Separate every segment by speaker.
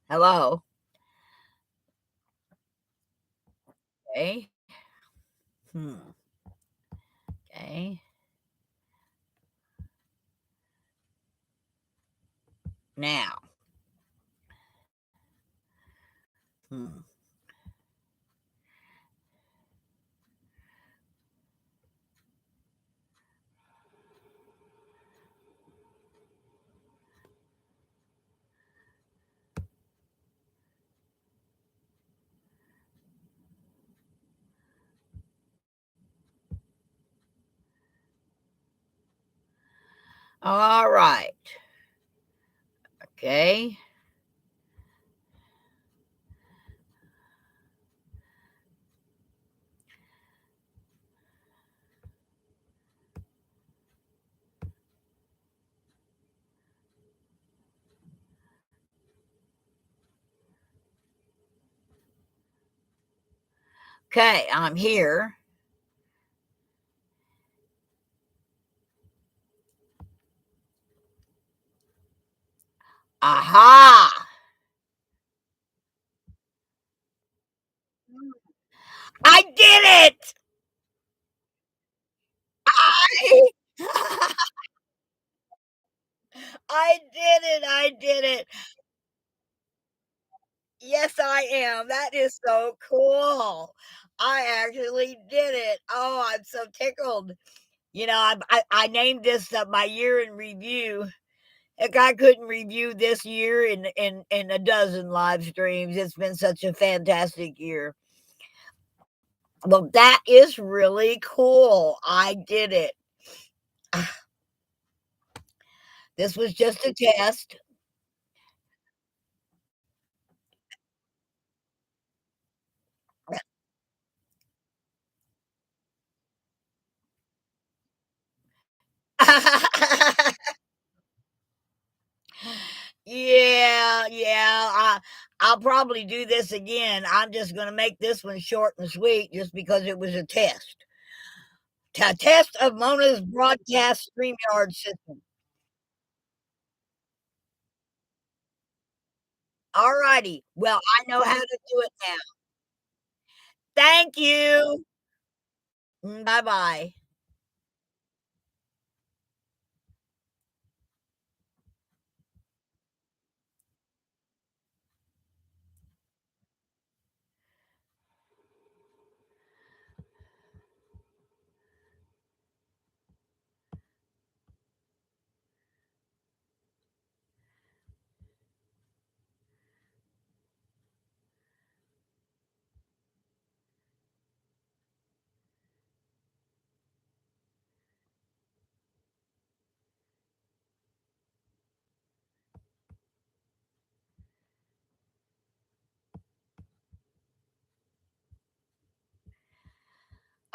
Speaker 1: Hello. Okay. Hmm. Okay. Now. Hmm. All right. Okay. Okay. I'm here. Aha. I did it. I, I did it. I did it. Yes, I am. That is so cool. I actually did it. Oh, I'm so tickled. I named this my year in review. Heck, I couldn't review this year in a dozen live streams. It's been such a fantastic year. Well, that is really cool. I did it. This was just a test. Yeah, yeah. I'll probably do this again. I'm just going to make this one short and sweet just because it was a test. Test of Mona's broadcast StreamYard system. All righty. Well, I know how to do it now. Thank you. Bye bye.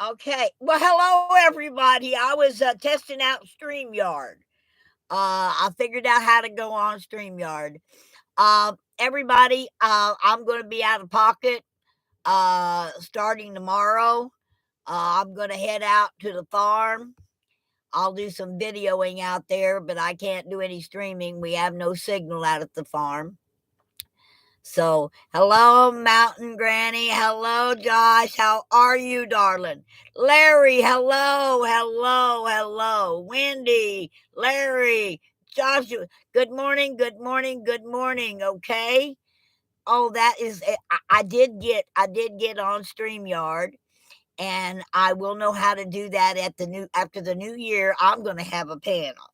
Speaker 1: Okay. Well, hello, everybody. I was testing out StreamYard. I figured out how to go on StreamYard. Everybody, I'm going to be out of pocket starting tomorrow. I'm going to head out to the farm. I'll do some videoing out there, but I can't do any streaming. We have no signal out at the farm. So, hello, Mountain Granny. Hello, Josh. How are you, darling? Larry, hello, hello, hello. Wendy, Larry, Joshua. Good morning, good morning, good morning. Okay. Oh, that is. I did get on Streamyard, and I will know how to do that at the new after the new year. I'm going to have a panel.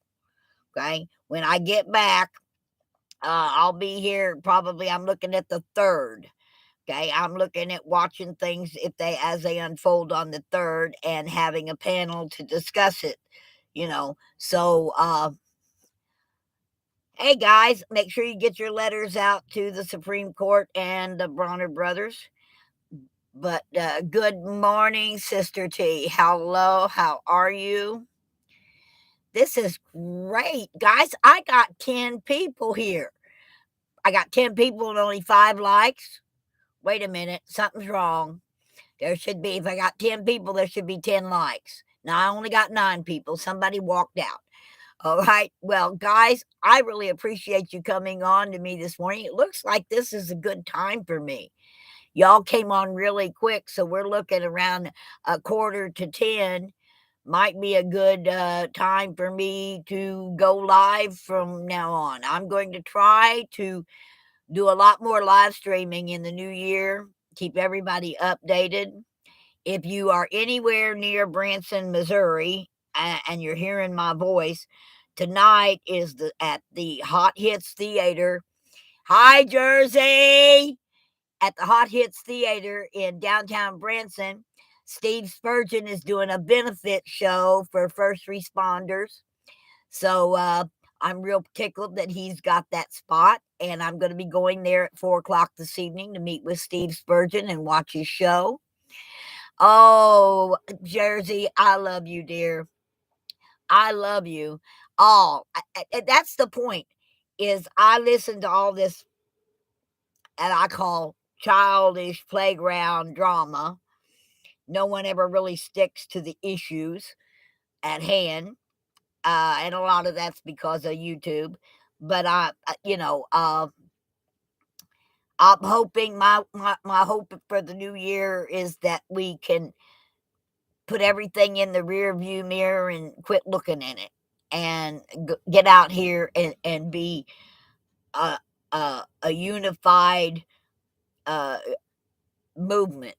Speaker 1: Okay, when I get back, I'll be here. Probably, I'm looking at the third. Okay, I'm looking at watching things if they as they unfold on the third and having a panel to discuss it, So hey guys, make sure you get your letters out to the Supreme Court and the Bronner brothers. But good morning, Sister T. Hello, how are you? This is great. Guys, I got 10 people here. I got 10 people and only 5 likes. Wait a minute, something's wrong. There should be, if I got 10 people, there should be 10 likes. Now I only got 9 people. Somebody walked out. All right. Well, guys, I really appreciate you coming on to me this morning. It looks like this is a good time for me. Y'all came on really quick, so we're looking around a quarter to 10. Might be a good time for me to go live from now on. I'm going to try to do a lot more live streaming in the new year, keep everybody updated. If you are anywhere near Branson, Missouri, and you're hearing my voice, tonight is at the Hot Hits Theater. Hi, Jersey! At the Hot Hits Theater in downtown Branson. Steve Spurgeon is doing a benefit show for first responders. So I'm real tickled that he's got that spot. And I'm going to be going there at 4 o'clock this evening to meet with Steve Spurgeon and watch his show. Oh, Jersey, I love you, dear. I love you. All. That's the point. Is I listen to all this, and I call childish playground drama. No one ever really sticks to the issues at hand, and a lot of that's because of YouTube. But I'm hoping my hope for the new year is that we can put everything in the rear view mirror and quit looking in it and get out here and be a unified uh, movement.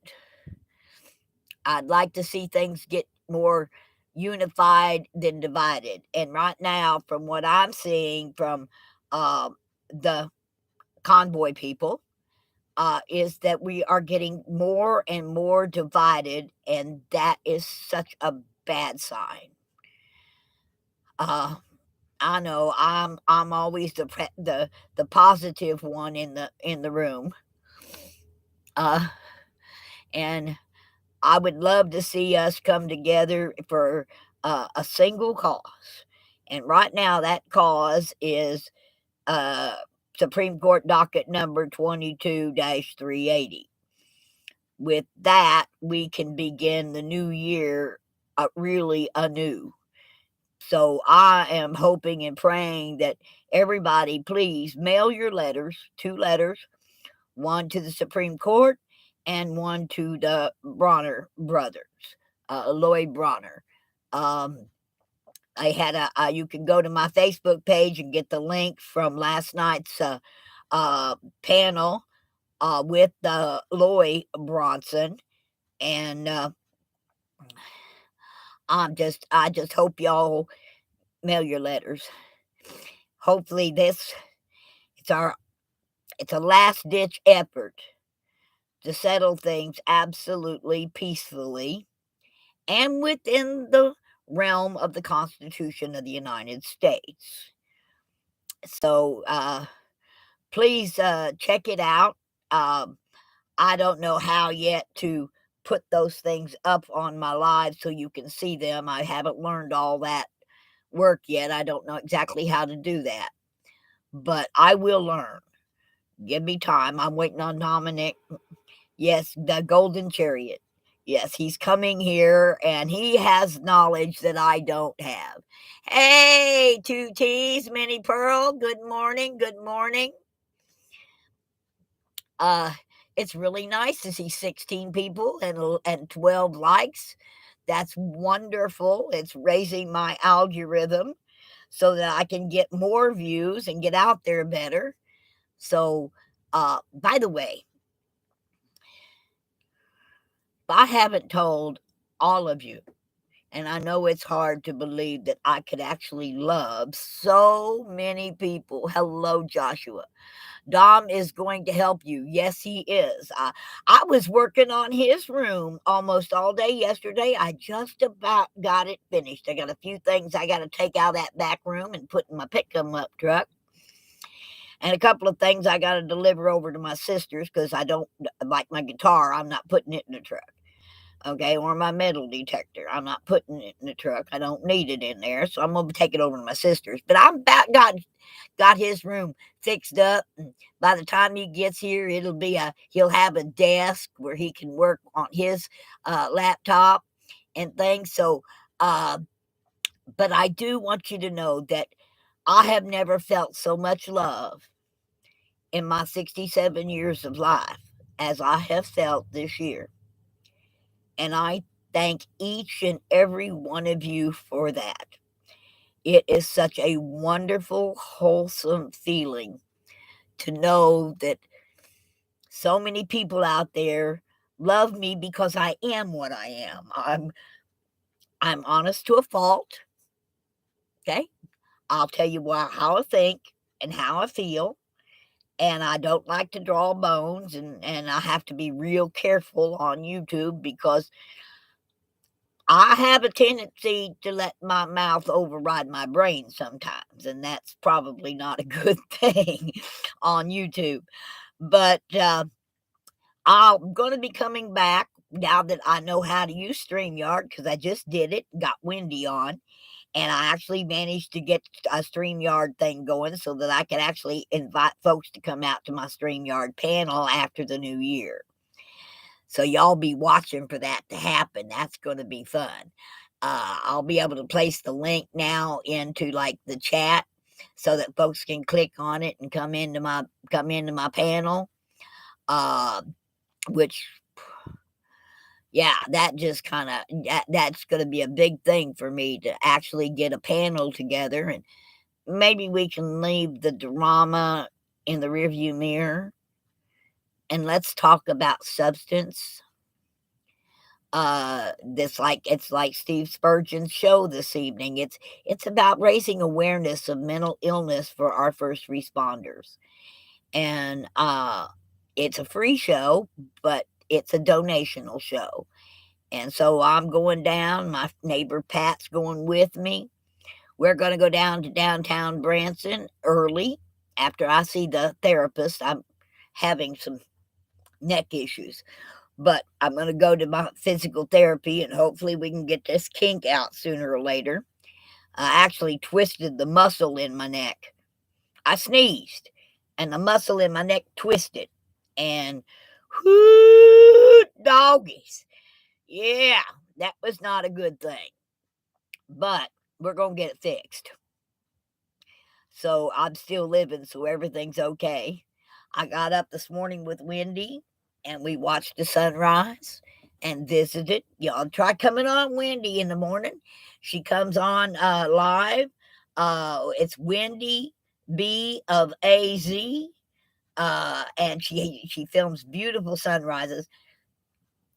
Speaker 1: I'd like to see things get more unified than divided. And right now, from what I'm seeing from the convoy people, is that we are getting more and more divided, and that is such a bad sign. I know I'm always the positive one in the room, uh, and I would love to see us come together for a single cause. And right now, that cause is uh, Supreme Court docket number 22-380. With that, we can begin the new year really anew. So I am hoping and praying that everybody, please mail your letters, 2 letters, one to the Supreme Court and one to the Bronner brothers, Lloyd Bronner. Um, I had you can go to my Facebook page and get the link from last night's panel with Lloyd Bronson. And I just hope y'all mail your letters. Hopefully it's a last ditch effort to settle things absolutely peacefully and within the realm of the Constitution of the United States. So please check it out. Um, I don't know how yet to put those things up on my live so you can see them. I haven't learned all that work yet. I don't know exactly how to do that, but I will learn. Give me time. I'm waiting on Dominic. Yes, the Golden Chariot. Yes, he's coming here and he has knowledge that I don't have. Hey, 2T's, Minnie Pearl. Good morning. Good morning. Uh, it's really nice to see 16 people and 12 likes. That's wonderful. It's raising my algorithm so that I can get more views and get out there better. So, by the way, I haven't told all of you, and I know it's hard to believe that I could actually love so many people. Hello, Joshua. Dom is going to help you. Yes, he is. I was working on his room almost all day yesterday. I just about got it finished. I got a few things I got to take out of that back room and put in my pick-em up truck. And a couple of things I got to deliver over to my sisters because I don't like my guitar. I'm not putting it in the truck. Okay, or my metal detector. I'm not putting it in the truck. I don't need it in there, so I'm gonna take it over to my sister's. But I'm about got his room fixed up, and by the time he gets here, he'll have a desk where he can work on his laptop and things. So But I do want you to know that I have never felt so much love in my 67 years of life as I have felt this year. And I thank each and every one of you for that. It is such a wonderful, wholesome feeling to know that so many people out there love me because I am what I am. I'm honest to a fault. Okay. I'll tell you how I think and how I feel. And I don't like to draw bones, and I have to be real careful on YouTube because I have a tendency to let my mouth override my brain sometimes, and that's probably not a good thing on YouTube. But I'm going to be coming back now that I know how to use StreamYard because I just did it, got Wendy on, and I actually managed to get a StreamYard thing going so that I could actually invite folks to come out to my StreamYard panel after the new year. So y'all be watching for that to happen. That's going to be fun. I'll be able to place the link now into like the chat so that folks can click on it and come into my panel. Which, yeah, that just kind of that's going to be a big thing for me to actually get a panel together, and maybe we can leave the drama in the rearview mirror and let's talk about substance. It's like Steve Spurgeon's show this evening. It's about raising awareness of mental illness for our first responders. And it's a free show, but it's a donational show. And so I'm going down, my neighbor Pat's going with me. We're going to go down to downtown Branson early after I see the therapist. I'm having some neck issues, but I'm going to go to my physical therapy and hopefully we can get this kink out sooner or later. I actually twisted the muscle in my neck. I sneezed and the muscle in my neck twisted. And whoo, doggies. Yeah, that was not a good thing. But we're going to get it fixed. So I'm still living, so everything's okay. I got up this morning with Wendy and we watched the sunrise and visited. Y'all try coming on Wendy in the morning. She comes on live. It's Wendy B of AZ. And she films beautiful sunrises.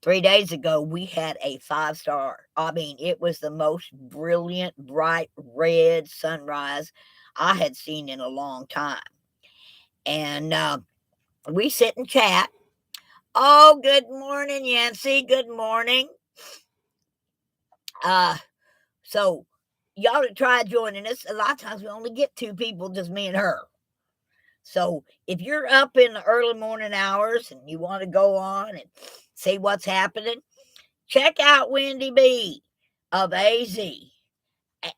Speaker 1: 3 days ago, we had a 5-star. I mean, it was the most brilliant, bright red sunrise I had seen in a long time. And we sit and chat. Oh, good morning, Yancy. Good morning. So y'all to try joining us. A lot of times we only get 2 people, just me and her. So if you're up in the early morning hours and you want to go on and see what's happening, check out Wendy B of AZ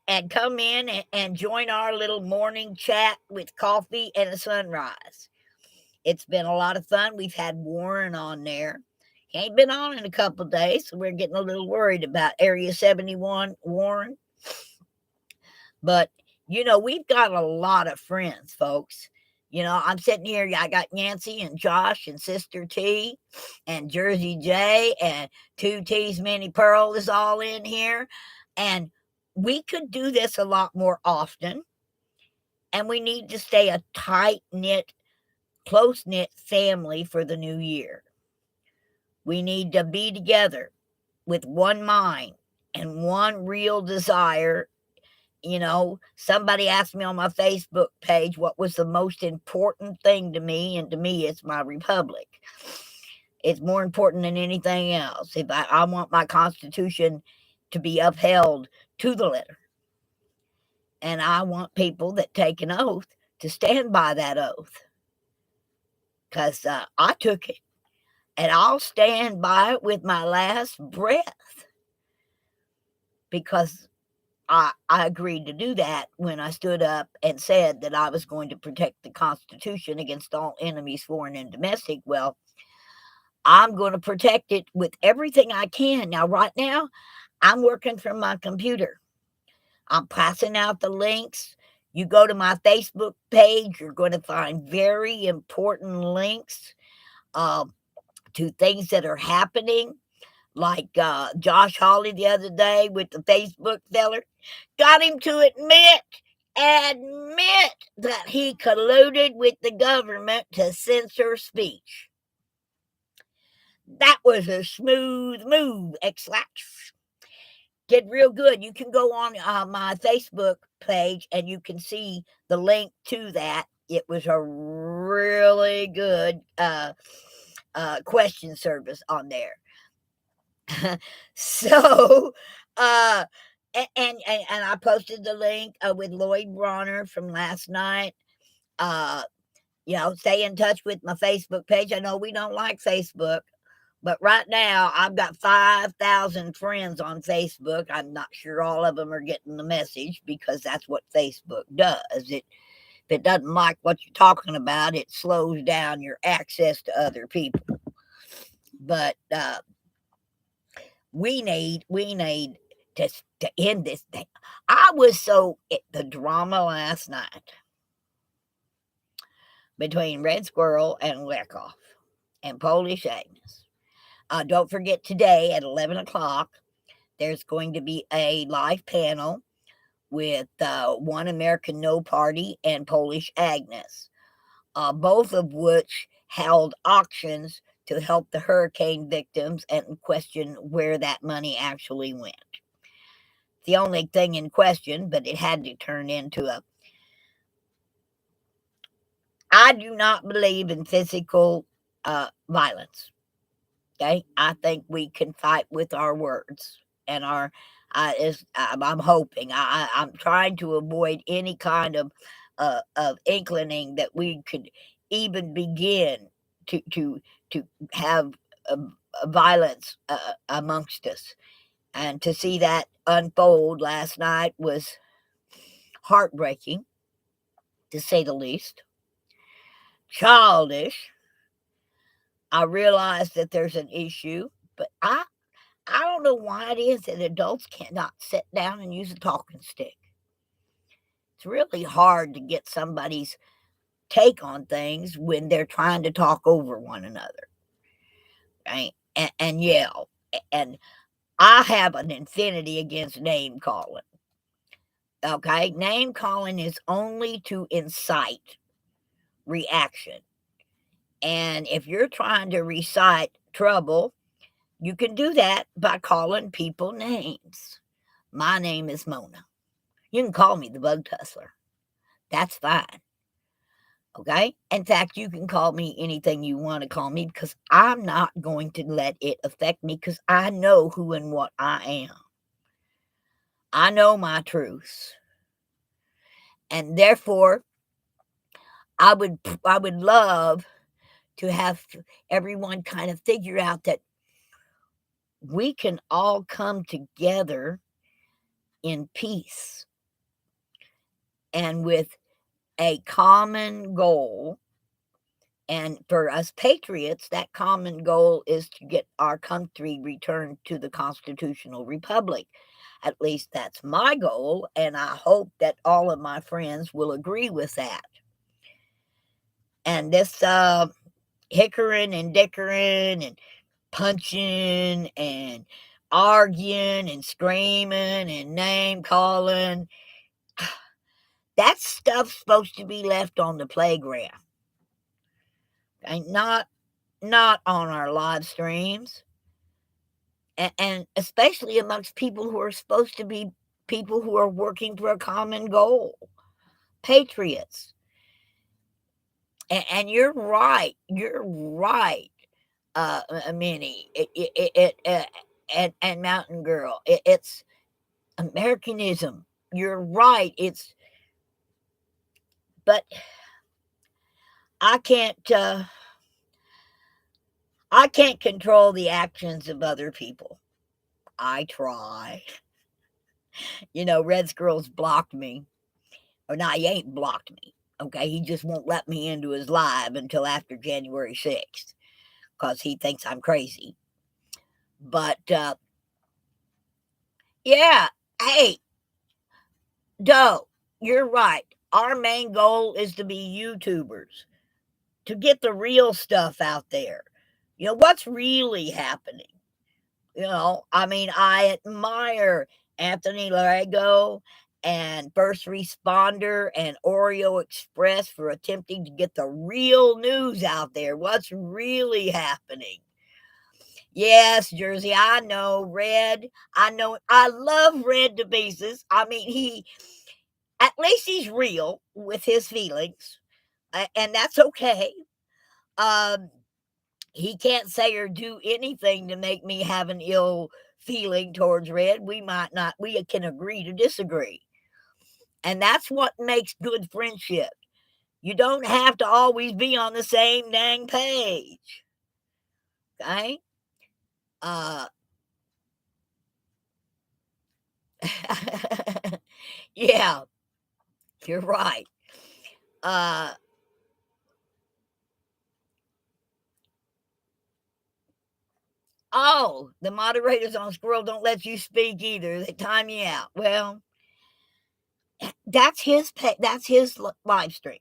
Speaker 1: and come in and join our little morning chat with coffee and a sunrise. It's been a lot of fun. We've had Warren on there. He ain't been on in a couple of days, so we're getting a little worried about Area 71 Warren. But, we've got a lot of friends, folks. I'm sitting here, I got Nancy and Josh and Sister T and Jersey J and 2T's Minnie Pearl is all in here. And we could do this a lot more often. And we need to stay a tight-knit, close-knit family for the new year. We need to be together with one mind and one real desire. Somebody asked me on my Facebook page what was the most important thing to me, and to me, it's my republic. It's more important than anything else. If I want my Constitution to be upheld to the letter, and I want people that take an oath to stand by that oath, because I took it, and I'll stand by it with my last breath, because I agreed to do that when I stood up and said that I was going to protect the Constitution against all enemies, foreign and domestic. Well, I'm going to protect it with everything I can. Now, right now, I'm working from my computer. I'm passing out the links. You go to my Facebook page, you're going to find very important links to things that are happening. Like Josh Hawley the other day with the Facebook feller, got him to admit that he colluded with the government to censor speech. That was a smooth move, did real good. You can go on my Facebook page and you can see the link to that. It was a really good question service on there. So, and I posted the link with Lloyd Bronner from last night. Stay in touch with my Facebook page. I know we don't like Facebook, but right now I've got 5,000 friends on Facebook. I'm not sure all of them are getting the message because that's what Facebook does. If it doesn't like what you're talking about, it slows down your access to other people. But we need to end this thing. I was the drama last night between Red Squirrel and Lekoff and Polish Agnes. Don't forget today at 11 o'clock, there's going to be a live panel with One American No Party and Polish Agnes, both of which held auctions to help the hurricane victims and question where that money actually went. The only thing in question, but it had to turn into I do not believe in physical violence. Okay, I think we can fight with our words and I'm hoping. I'm trying to avoid any kind of inclining that we could even begin to have violence amongst us. And to see that unfold last night was heartbreaking, to say the least. Childish. I realize that there's an issue, but I don't know why it is that adults cannot sit down and use a talking stick. It's really hard to get somebody's take on things when they're trying to talk over one another, right? And yell. And I have an infinity against name calling. Okay? Name calling is only to incite reaction. And if you're trying to recite trouble, you can do that by calling people names. My name is Mona. You can call me the Bug Tussler. That's fine. Okay? In fact, you can call me anything you want to call me because I'm not going to let it affect me because I know who and what I am. I know my truths. And therefore, I would love to have everyone kind of figure out that we can all come together in peace and with a common goal. And for us patriots, that common goal is to get our country returned to the constitutional republic. At least that's my goal, and I hope that all of my friends will agree with that. And this hickering and dickering and punching and arguing and screaming and name calling, that stuff's supposed to be left on the playground. Okay? Not on our live streams. And especially amongst people who are supposed to be people who are working for a common goal, patriots. And you're right, Minnie, and Mountain Girl. It's Americanism. You're right. But I can't control the actions of other people. I try. Red Squirrel's blocked me. Or no, he ain't blocked me. Okay, he just won't let me into his live until after January 6th because he thinks I'm crazy. But yeah, hey, Doe, you're right. Our main goal is to be YouTubers, to get the real stuff out there. What's really happening. I mean, I admire Anthony Larego and First Responder and Oreo Express for attempting to get the real news out there. What's really happening. Yes, Jersey, I know. Red, I know. I love Red to pieces. I mean, at least he's real with his feelings, and that's okay. Um, he can't say or do anything to make me have an ill feeling towards Red. We can agree to disagree. And that's what makes good friendship. You don't have to always be on the same dang page. Okay? Uh, yeah, you're right. Uh, oh, the moderators on Squirrel don't let you speak either. They time you out. Well, that's his live stream.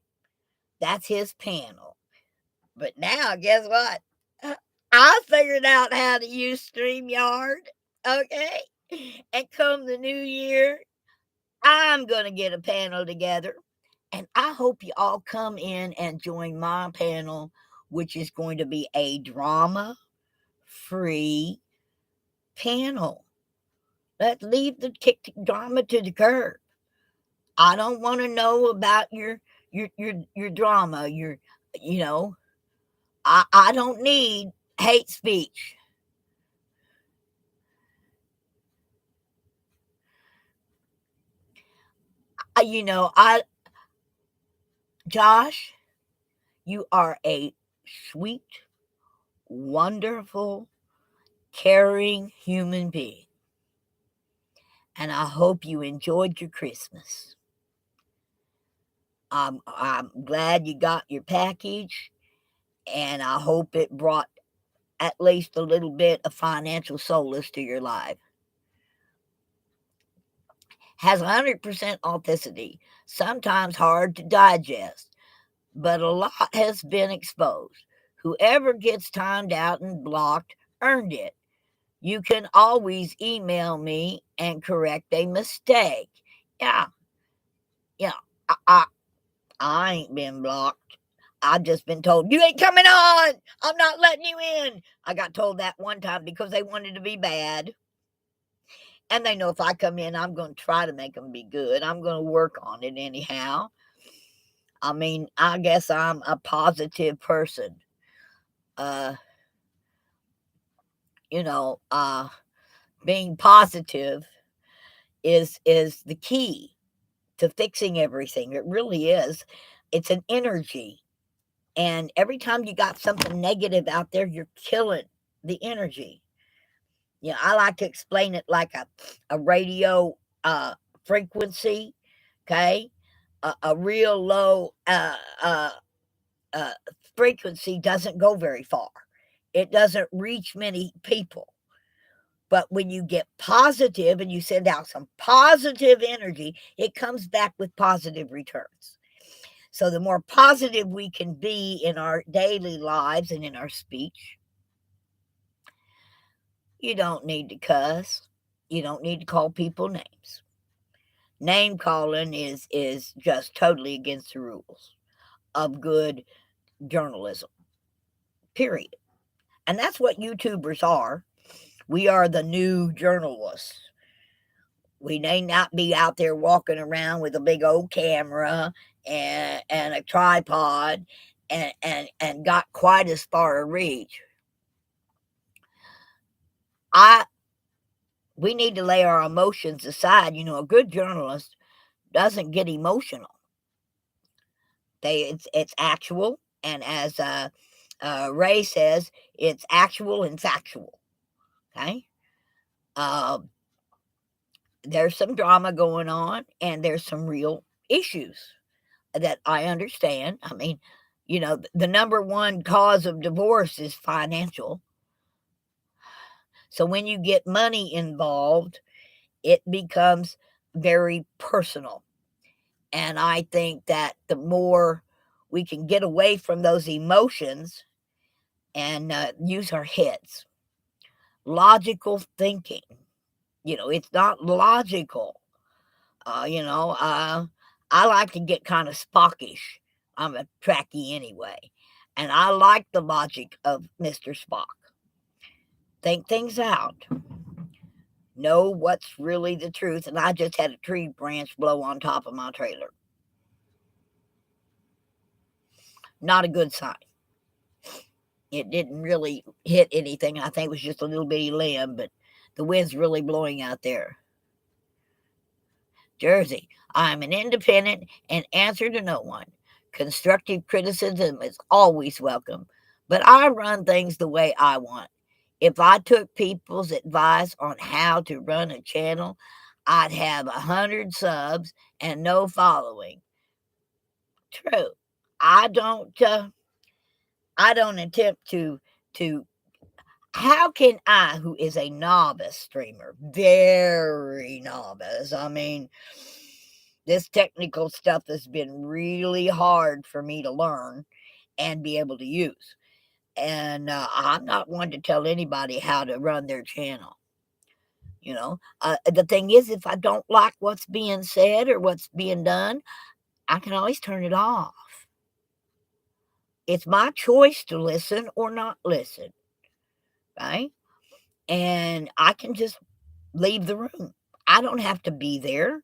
Speaker 1: That's his panel. But now, guess what? I figured out how to use StreamYard. Okay. And come the new year, I'm going to get a panel together. And I hope you all come in and join my panel, which is going to be a drama free panel. Let's leave the drama to the curb. I don't want to know about your drama, you know, I don't need hate speech. I Josh, you are a sweet, wonderful, caring human being. And I hope you enjoyed your Christmas. I'm glad you got your package, and I hope it brought at least a little bit of financial solace to your life. Has 100% authenticity, sometimes hard to digest, but a lot has been exposed. Whoever gets timed out and blocked earned it. You can always email me and correct a mistake. Yeah, yeah. I, I, I ain't been blocked. I've just been told, you ain't coming on. I'm not letting you in. I got told that one time because they wanted to be bad. And they know if I come in, I'm going to try to make them be good. I'm going to work on it anyhow. I mean, I guess I'm a positive person. Uh, you know, uh, Being positive is the key to fixing everything. It really is. It's an energy. And every time you got something negative out there, you're killing the energy. I like to explain it like a radio frequency, okay? A real low uh, frequency doesn't go very far. It doesn't reach many people. But when you get positive and you send out some positive energy, it comes back with positive returns. So the more positive we can be in our daily lives and in our speech, you don't need to cuss. You don't need to call people names. Name calling is just totally against the rules of good journalism. Period. And that's what YouTubers are. We are the new journalists. We may not be out there walking around with a big old camera and a tripod and got quite as far a reach. We need to lay our emotions aside. A good journalist doesn't get emotional. It's actual, and as Ray says, it's actual and factual. Okay, there's some drama going on, and there's some real issues that I understand. I mean, the number one cause of divorce is financial. So when you get money involved, it becomes very personal. And I think that the more we can get away from those emotions and use our heads, logical thinking, it's not logical. I like to get kind of Spockish. I'm a Trekkie anyway. And I like the logic of Mr. Spock. Think things out. Know what's really the truth. And I just had a tree branch blow on top of my trailer. Not a good sign. It didn't really hit anything. I think it was just a little bitty limb, but the wind's really blowing out there. Jersey, I'm an independent and answer to no one. Constructive criticism is always welcome, but I run things the way I want. If I took people's advice on how to run a channel, I'd have 100 subs and no following. True. I don't attempt to how can I, who is a novice streamer, very novice, I mean, this technical stuff has been really hard for me to learn and be able to use. And I'm not one to tell anybody how to run their channel. The thing is, if I don't like what's being said or what's being done, I can always turn it off. It's my choice to listen or not listen. Right? And I can just leave the room. I don't have to be there.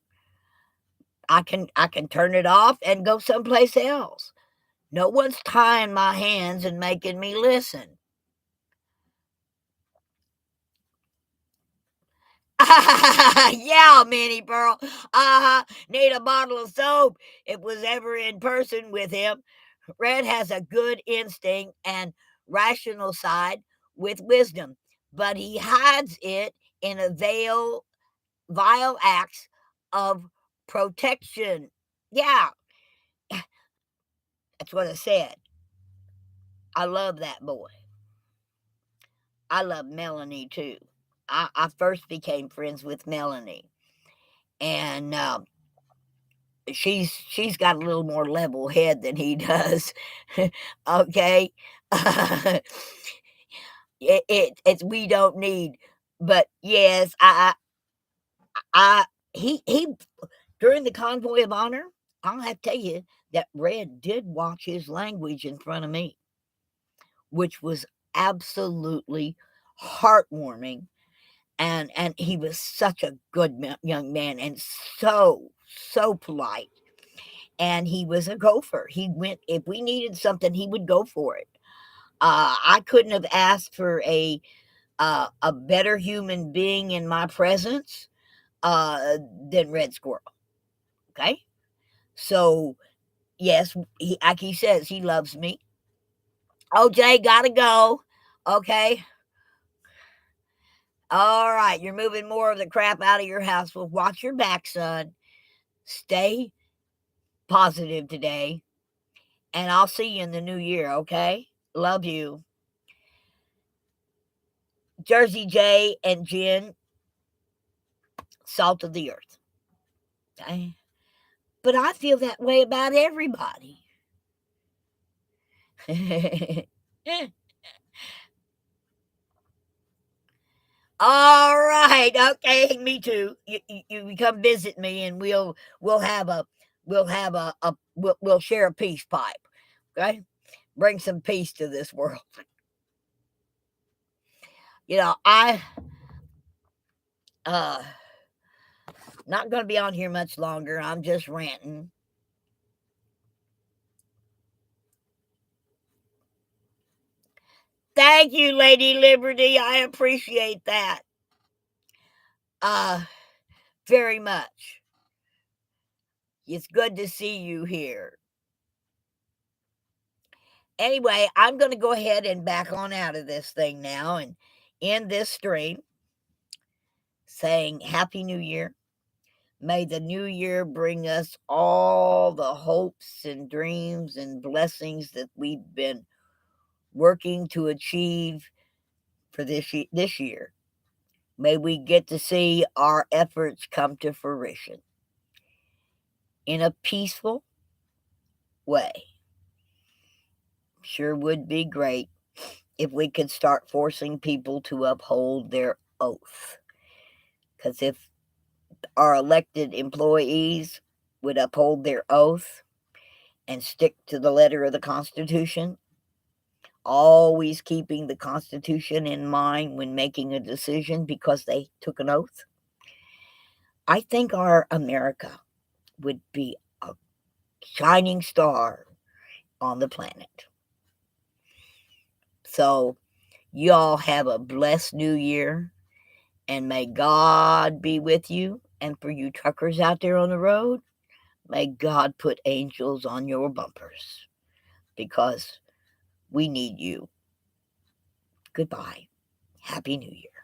Speaker 1: I can turn it off and go someplace else. No one's tying my hands and making me listen. Yeah, Minnie Pearl. Need a bottle of soap. If was ever in person with him. Red has a good instinct and rational side with wisdom, but he hides it in a vile acts of protection. Yeah, that's what I said. I love that boy. I love Melanie too. I first became friends with Melanie, and she's got a little more level head than he does. Okay, it's we don't need, but yes, I he during the convoy of honor, I'll have to tell you that Red did watch his language in front of me, which was absolutely heartwarming. And he was such a good young man and so polite. And he was a gopher. He went if we needed something, he would go for it. I couldn't have asked for a better human being in my presence than Red Squirrel. Okay, so yes, like he says, he loves me. OJ, gotta go. Okay. All right, you're moving more of the crap out of your house. Well, watch your back, son. Stay positive today. And I'll see you in the new year, okay? Love you. Jersey J and Jen, salt of the earth. Okay? But I feel that way about everybody. All right. Okay. Me too. You come visit me, and we'll have we'll share a peace pipe. Okay. Bring some peace to this world. I not going to be on here much longer. I'm just ranting. Thank you, Lady Liberty. I appreciate that. Very much. It's good to see you here. Anyway, I'm going to go ahead and back on out of this thing now and end this stream saying Happy New Year. May the new year bring us all the hopes and dreams and blessings that we've been working to achieve for this year. May we get to see our efforts come to fruition. in a peaceful way. Sure would be great if we could start forcing people to uphold their oath. Because if our elected employees would uphold their oath and stick to the letter of the Constitution, always keeping the Constitution in mind when making a decision because they took an oath, I think our America would be a shining star on the planet. So, you all have a blessed new year, and may God be with you. And for you truckers out there on the road, may God put angels on your bumpers because we need you. Goodbye. Happy New Year.